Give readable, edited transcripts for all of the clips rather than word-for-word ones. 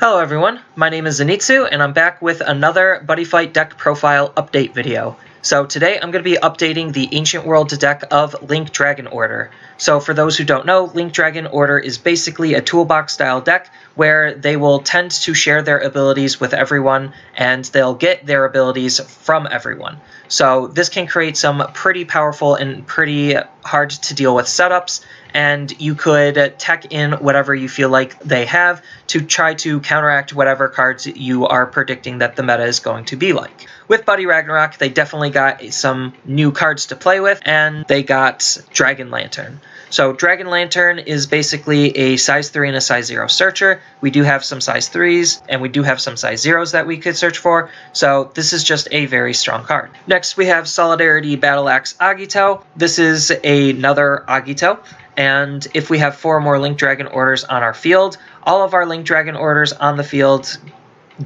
Hello everyone, my name is Zenitsu, and I'm back with another Buddyfight deck profile update video. So today I'm going to be updating the Ancient World deck of Link Dragon Order. So for those who don't know, Link Dragon Order is basically a toolbox style deck where they will tend to share their abilities with everyone and they'll get their abilities from everyone. So this can create some pretty powerful and pretty hard to deal with setups, and you could tech in whatever you feel like they have to try to counteract whatever cards you are predicting that the meta is going to be like. With Buddy Ragnarok, they definitely got some new cards to play with, and they got Dragon Lantern. So Dragon Lantern is basically a size 3 and a size 0 searcher. We do have some size 3s, and we do have some size 0s that we could search for, so this is just a very strong card. Next we have Solidarity Battle Axe Agito. This is another Agito, and if we have 4 more Link Dragon Orders on our field, all of our Link Dragon Orders on the field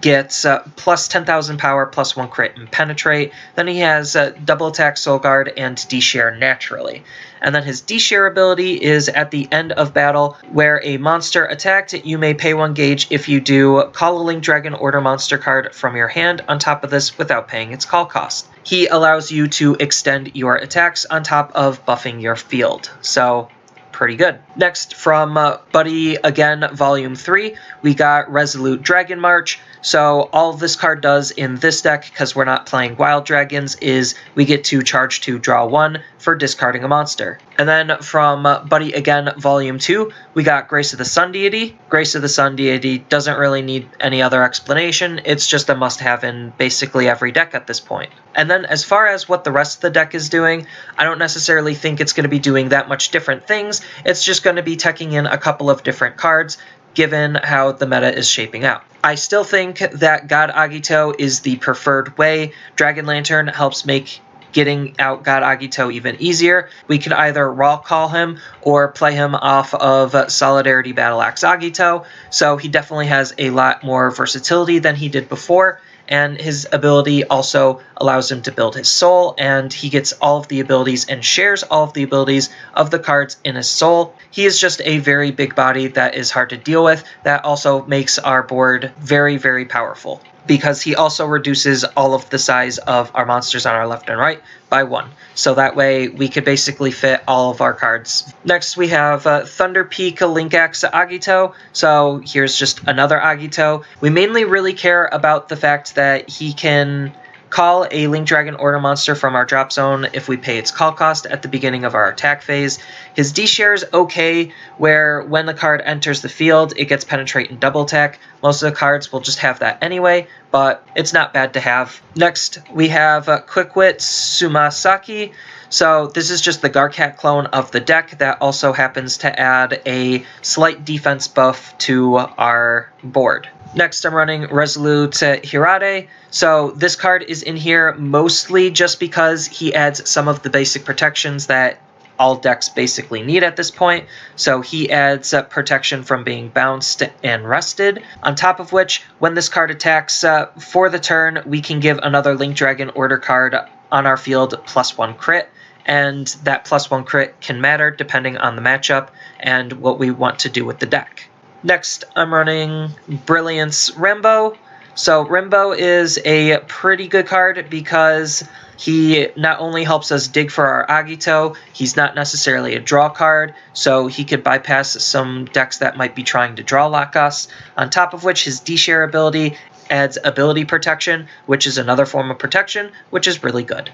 gets plus 10,000 power, plus 1 crit and penetrate. Then he has double attack, soul guard, and D-share naturally. And then his D-share ability is at the end of battle, where a monster attacked, you may pay 1 gauge. If you do, call a Link Dragon Order monster card from your hand on top of this without paying its call cost. He allows you to extend your attacks on top of buffing your field. So pretty good. Next, from Buddy again, Volume 3, we got Resolute Dragon March. So all this card does in this deck, because we're not playing Wild Dragons, is we get to charge 2, draw 1 for discarding a monster. And then from Buddy again, Volume 2, we got Grace of the Sun Deity. Grace of the Sun Deity doesn't really need any other explanation. It's just a must-have in basically every deck at this point. And then as far as what the rest of the deck is doing, I don't necessarily think it's going to be doing that much different things. It's just going to be teching in a couple of different cards, given how the meta is shaping out. I still think that God Agito is the preferred way. Dragon Lantern helps make getting out God Agito even easier. We could either raw call him or play him off of Solidarity Battle Axe Agito, so he definitely has a lot more versatility than he did before. And his ability also allows him to build his soul, and he gets all of the abilities and shares all of the abilities of the cards in his soul. He is just a very big body that is hard to deal with. That also makes our board very, very powerful, because he also reduces all of the size of our monsters on our left and right by 1. So that way we could basically fit all of our cards. Next we have Thunderpeak Linkaxe Agito. So here's just another Agito. We mainly really care about the fact that he can call a Link Dragon Order monster from our drop zone if we pay its call cost at the beginning of our attack phase. His D-share is okay, where when the card enters the field, it gets penetrate and double attack. Most of the cards will just have that anyway, but it's not bad to have. Next, we have Quickwit Tsumasaki. So this is just the Garcat clone of the deck that also happens to add a slight defense buff to our board. Next, I'm running Resolute Hirate. So this card is in here mostly just because he adds some of the basic protections that all decks basically need at this point. So he adds protection from being bounced and rested, on top of which, when this card attacks for the turn, we can give another Link Dragon Order card on our field plus 1 crit. And that plus 1 crit can matter depending on the matchup and what we want to do with the deck. Next, I'm running Brilliance Rimbo. So Rimbo is a pretty good card because he not only helps us dig for our Agito, he's not necessarily a draw card, so he could bypass some decks that might be trying to draw lock us. On top of which, his D-share ability adds ability protection, which is another form of protection, which is really good.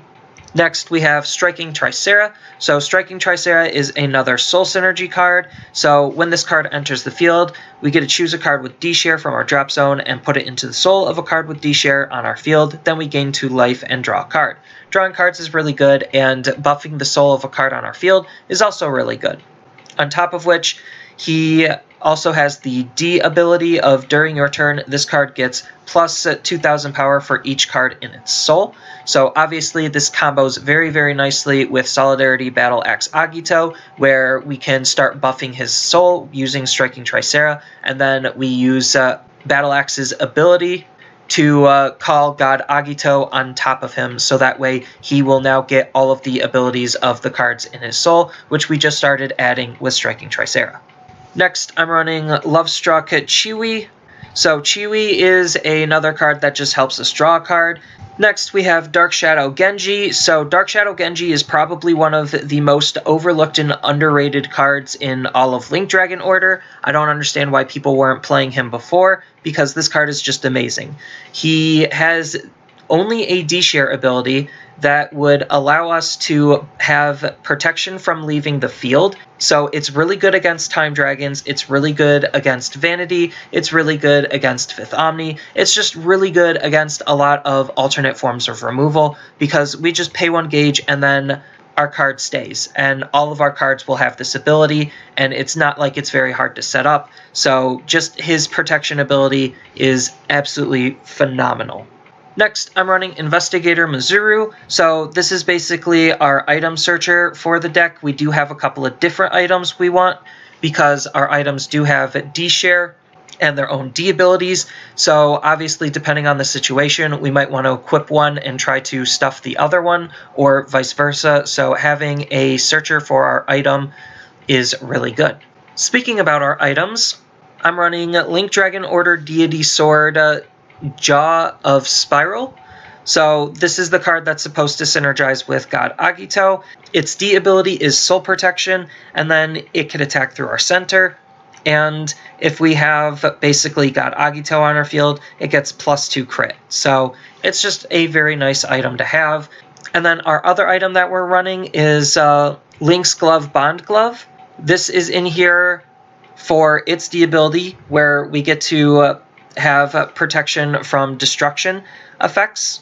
Next, we have Striking Tricera. So Striking Tricera is another Soul Synergy card. So when this card enters the field, we get to choose a card with D-share from our drop zone and put it into the soul of a card with D-share on our field. Then we gain 2 life and draw a card. Drawing cards is really good, and buffing the soul of a card on our field is also really good. On top of which, he also has the D ability of during your turn, this card gets plus 2,000 power for each card in its soul. So obviously this combos very, very nicely with Solidarity Battle Axe Agito, where we can start buffing his soul using Striking Tricera, and then we use Battle Axe's ability to call God Agito on top of him, so that way he will now get all of the abilities of the cards in his soul, which we just started adding with Striking Tricera. Next, I'm running Lovestruck Chiwi. So Chiwa is another card that just helps us draw a card. Next, we have Darkshadow Genji. So Darkshadow Genji is probably one of the most overlooked and underrated cards in all of Link Dragon Order. I don't understand why people weren't playing him before, because this card is just amazing. He has only a D-share ability that would allow us to have protection from leaving the field. So it's really good against Time Dragons, it's really good against Vanity, it's really good against Fifth Omni, it's just really good against a lot of alternate forms of removal, because we just pay 1 gauge and then our card stays, and all of our cards will have this ability, and it's not like it's very hard to set up, so just his protection ability is absolutely phenomenal. Next, I'm running Investigator Mazuru. So this is basically our item searcher for the deck. We do have a couple of different items we want, because our items do have D-share and their own D abilities. So obviously, depending on the situation, we might want to equip one and try to stuff the other one, or vice versa. So having a searcher for our item is really good. Speaking about our items, I'm running Link Dragon Order Deity Sword Jaw of Spiral. So this is the card that's supposed to synergize with Godagito. Its D ability is Soul Protection, and then it can attack through our center. And if we have basically Godagito on our field, it gets +2 crit. So it's just a very nice item to have. And then our other item that we're running is Link's Glove Bond Glove. This is in here for its D ability, where we get to have protection from destruction effects,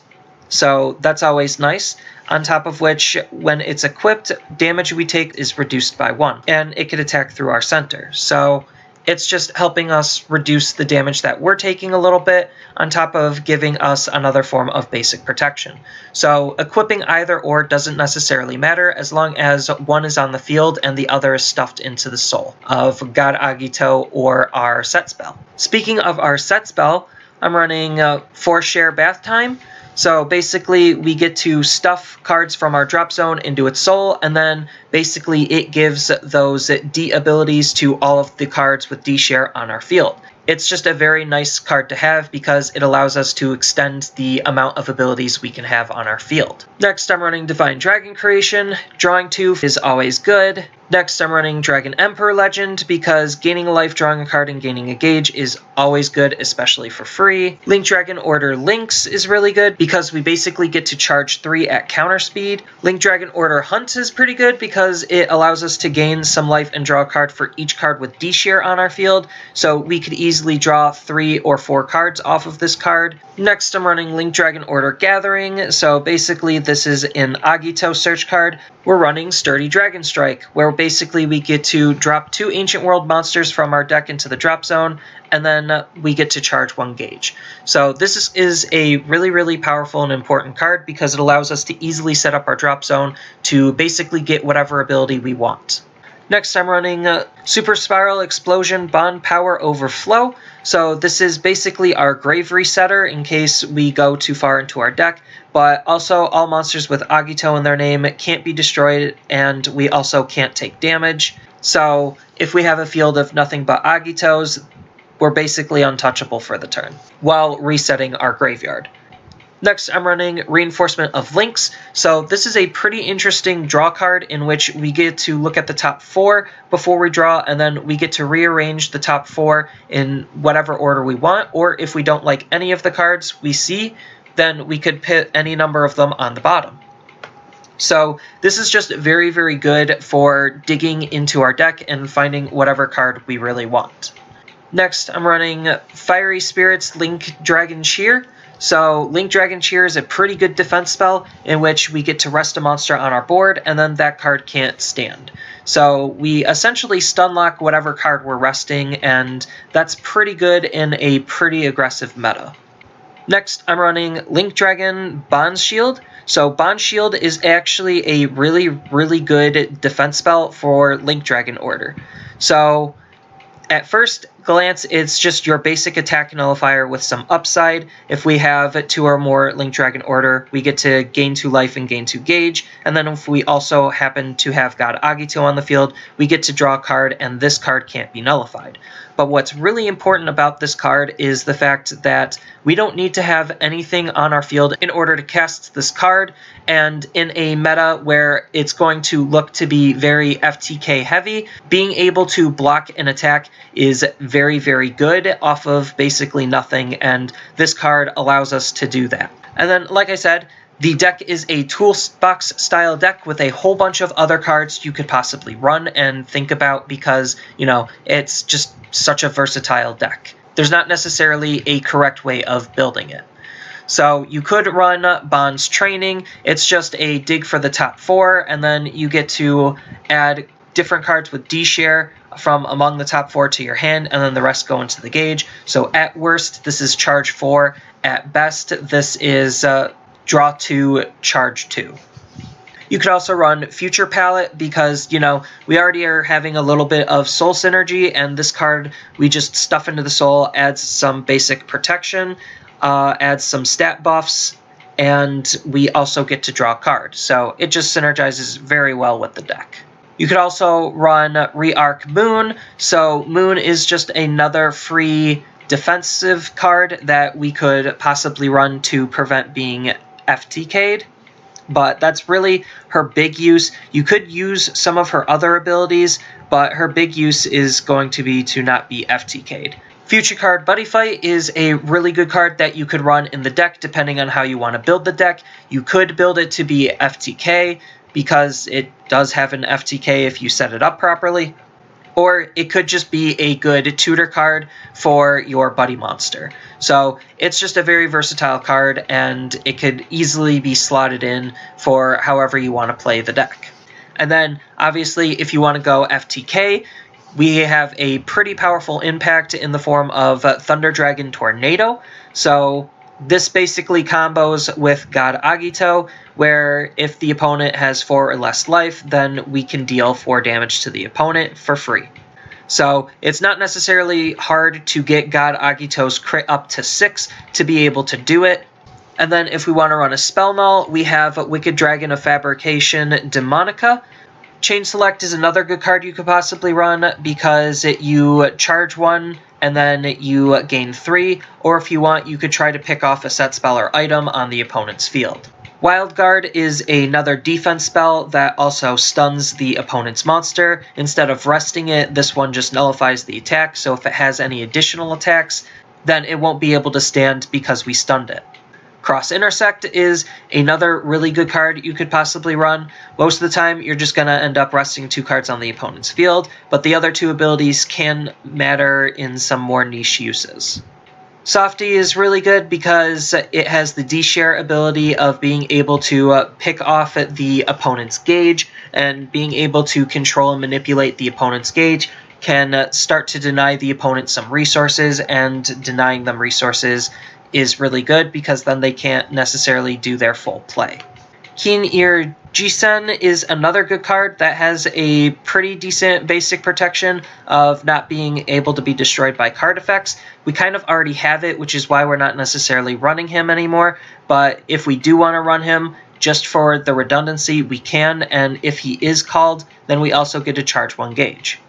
so that's always nice. On top of which, when it's equipped, damage we take is reduced by 1, and it can attack through our center. So it's just helping us reduce the damage that we're taking a little bit, on top of giving us another form of basic protection. So equipping either or doesn't necessarily matter, as long as one is on the field and the other is stuffed into the soul of Godagito or our set spell. Speaking of our set spell, I'm running 4-share Bath Time. So basically, we get to stuff cards from our drop zone into its soul, and then basically it gives those D abilities to all of the cards with D share on our field. It's just a very nice card to have, because it allows us to extend the amount of abilities we can have on our field. Next, I'm running Divine Dragon Creation. Drawing 2 is always good. Next, I'm running Dragon Emperor Legend, because gaining a life, drawing a card, and gaining a gauge is always good, especially for free. Link Dragon Order Lynx is really good, because we basically get to charge 3 at counter speed. Link Dragon Order Hunt is pretty good, because it allows us to gain some life and draw a card for each card with D-share on our field, so we could easily draw 3 or 4 cards off of this card. Next, I'm running Link Dragon Order Gathering, so basically this is an Agito search card. We're running Sturdy Dragon Strike, where basically we get to drop 2 Ancient World monsters from our deck into the drop zone, and then we get to charge 1 gauge. So this is a really, really powerful and important card, because it allows us to easily set up our drop zone to basically get whatever ability we want. Next, I'm running Super Spiral Explosion Bond Power Overflow. So this is basically our grave resetter in case we go too far into our deck, but also all monsters with Agito in their name can't be destroyed, and we also can't take damage. So if we have a field of nothing but Agitos, we're basically untouchable for the turn, while resetting our graveyard. Next, I'm running Reinforcement of Links. So this is a pretty interesting draw card in which we get to look at the top 4 before we draw, and then we get to rearrange the top 4 in whatever order we want, or if we don't like any of the cards we see, then we could put any number of them on the bottom. So this is just very, very good for digging into our deck and finding whatever card we really want. Next, I'm running Fiery Spirits Link Dragon Cheer. So Link Dragon Cheer is a pretty good defense spell in which we get to rest a monster on our board, and then that card can't stand. So we essentially stun lock whatever card we're resting, and that's pretty good in a pretty aggressive meta. Next, I'm running Link Dragon Bond Shield. So Bond Shield is actually a really, really good defense spell for Link Dragon Order. So at first glance, it's just your basic attack nullifier with some upside. If we have 2 or more Link Dragon Order, we get to gain 2 life and gain 2 gauge. And then if we also happen to have Godagito on the field, we get to draw a card, and this card can't be nullified. But what's really important about this card is the fact that we don't need to have anything on our field in order to cast this card, and in a meta where it's going to look to be very FTK heavy, being able to block an attack is very, very good off of basically nothing, and this card allows us to do that. And then, like I said, the deck is a toolbox style deck with a whole bunch of other cards you could possibly run and think about because, you know, it's just such a versatile deck. There's not necessarily a correct way of building it. So you could run Bond's Training. It's just a dig for the top 4, and then you get to add different cards with D-Share from among the top 4 to your hand, and then the rest go into the gauge. So at worst, this is charge 4. At best, this is draw 2, charge 2. You could also run Future Palette because, you know, we already are having a little bit of soul synergy, and this card we just stuff into the soul, adds some basic protection, adds some stat buffs, and we also get to draw a card. So it just synergizes very well with the deck. You could also run Re-Arc Moon. So Moon is just another free defensive card that we could possibly run to prevent being FTK'd. But that's really her big use. You could use some of her other abilities, but her big use is going to be to not be FTK'd. Future card Buddyfight is a really good card that you could run in the deck depending on how you want to build the deck. You could build it to be FTK because it does have an FTK if you set it up properly. Or it could just be a good tutor card for your buddy monster. So it's just a very versatile card, and it could easily be slotted in for however you want to play the deck. And then, obviously, if you want to go FTK, we have a pretty powerful impact in the form of Thunder Dragon Tornado. So this basically combos with Godagito, where if the opponent has 4 or less life, then we can deal 4 damage to the opponent for free. So it's not necessarily hard to get Godagito's crit up to 6 to be able to do it. And then if we want to run a Spell Null, we have Wicked Dragon of Fabrication Demonica. Chain Select is another good card you could possibly run because you charge 1 and then you gain 3, or if you want, you could try to pick off a set spell or item on the opponent's field. Wild Guard is another defense spell that also stuns the opponent's monster. Instead of resting it, this one just nullifies the attack, so if it has any additional attacks, then it won't be able to stand because we stunned it. Cross Intersect is another really good card you could possibly run. Most of the time, you're just going to end up resting 2 cards on the opponent's field, but the other 2 abilities can matter in some more niche uses. Softy is really good because it has the D-Share ability of being able to pick off the opponent's gauge, and being able to control and manipulate the opponent's gauge can start to deny the opponent some resources, and denying them resources is really good because then they can't necessarily do their full play. Keen Ear Jisen is another good card that has a pretty decent basic protection of not being able to be destroyed by card effects. We kind of already have it, which is why we're not necessarily running him anymore, but if we do want to run him, just for the redundancy, we can, and if he is called, then we also get to charge 1 gauge.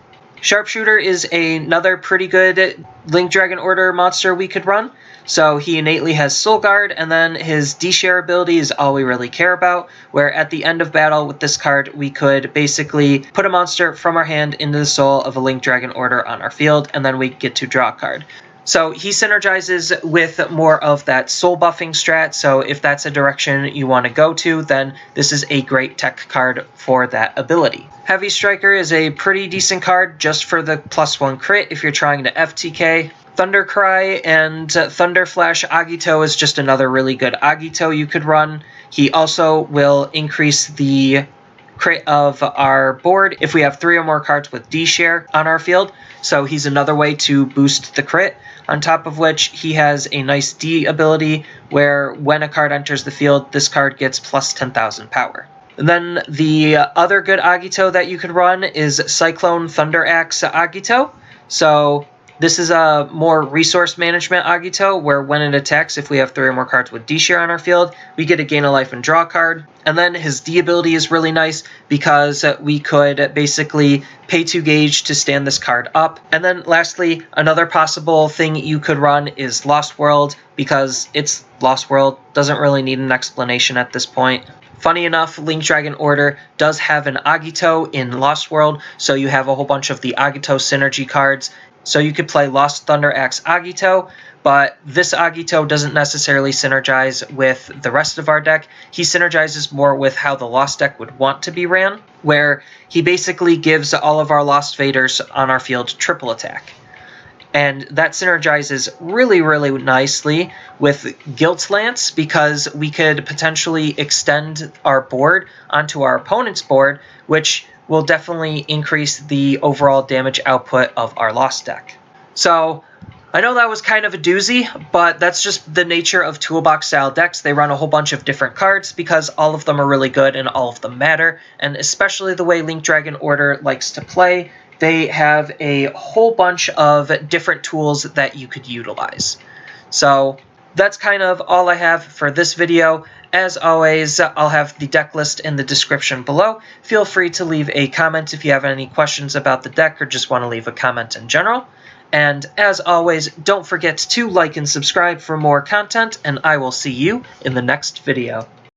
Sharpshooter is another pretty good Link Dragon Order monster we could run. So he innately has Soul Guard, and then his D-Share ability is all we really care about, where at the end of battle with this card, we could basically put a monster from our hand into the soul of a Link Dragon Order on our field, and then we get to draw a card. So he synergizes with more of that soul buffing strat, so if that's a direction you want to go to, then this is a great tech card for that ability. Heavy Striker is a pretty decent card just for the +1 crit if you're trying to FTK. Thundercry and Thunder Flash Agito is just another really good Agito you could run. He also will increase the crit of our board if we have 3 or more cards with D-Share on our field, so he's another way to boost the crit. On top of which, he has a nice D ability where when a card enters the field, this card gets plus 10,000 power. Then the other good Agito that you could run is Cyclone Thunder Axe Agito. So This is a more resource management Agito, where when it attacks, if we have 3 or more cards with D share on our field, we get a gain a life and draw card. And then his D ability is really nice because we could basically pay 2 gauge to stand this card up. And then lastly, another possible thing you could run is Lost World, because it's Lost World, doesn't really need an explanation at this point. Funny enough, Link Dragon Order does have an Agito in Lost World, so you have a whole bunch of the Agito synergy cards. So you could play Lost Thunder Axe Agito, but this Agito doesn't necessarily synergize with the rest of our deck. He synergizes more with how the Lost deck would want to be ran, where he basically gives all of our Lost Vaders on our field triple attack. And that synergizes really, really nicely with Guilt Lance, because we could potentially extend our board onto our opponent's board, which will definitely increase the overall damage output of our Lost deck. So I know that was kind of a doozy, but that's just the nature of toolbox style decks. They run a whole bunch of different cards because all of them are really good and all of them matter, and especially the way Link Dragon Order likes to play, they have a whole bunch of different tools that you could utilize. So that's kind of all I have for this video. As always, I'll have the deck list in the description below. Feel free to leave a comment if you have any questions about the deck or just want to leave a comment in general. And as always, don't forget to like and subscribe for more content, and I will see you in the next video.